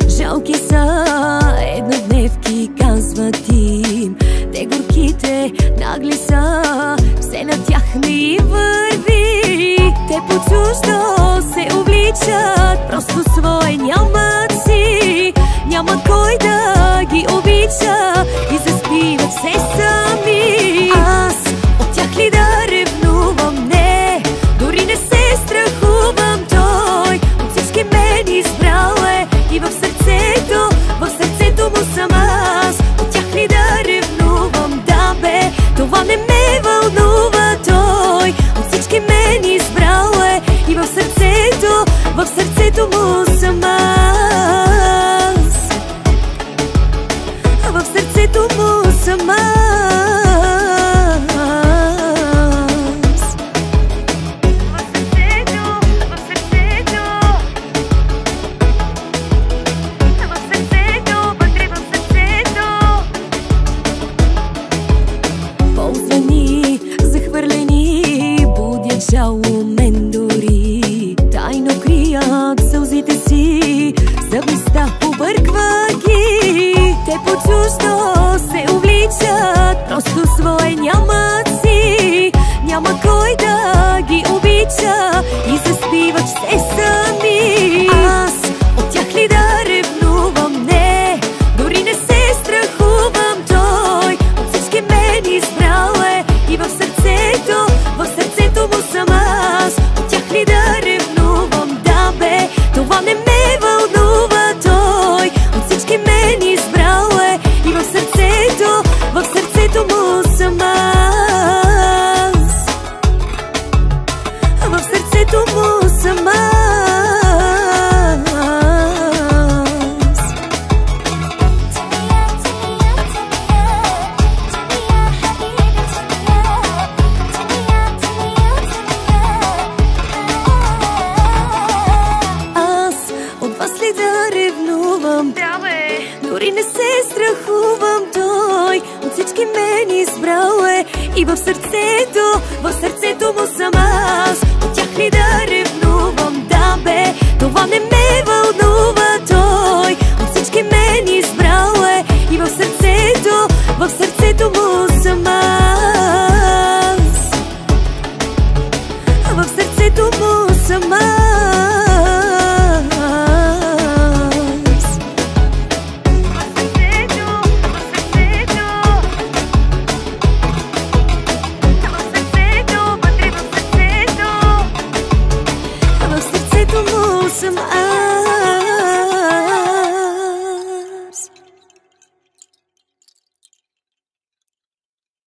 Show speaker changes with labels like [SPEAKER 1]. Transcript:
[SPEAKER 1] Жалки са еднодневки, казват им. Те горките нагли са, все на тях не върви. Те по чуждо се увличат, просто свое нямат си. Няма кой да ги обича и заспиват все сами. Аз от тях ли да ревнувам? Не, дори не се страхувам. Той от всички мен избрал е и в сърцето му съм аз. От тях ли да ревнувам? Да бе, това не ме вълнува. Той от всички мен избрал е и в сърцето му съм аз. В сърцето му съм аз. Жал у мен дори, тайно крият сълзите си, съвестта побърква ги. Те по чуждо се увличат, просто свое нямат си. Няма кой да ги обича и заспиват все сами. Аз от тях ли да ревнувам? Не, дори не се страхувам. Той от всички мен избрал е и в сърцето му съм аз. От тях ли да ревнувам? Да бе, това не ме вълнува. Той от всички мен избрал е и в сърцето му съм аз. В сърцето му съм аз. Да ревнувам, да бе, дори не се страхувам. Той от всички мен избрал е и в сърцето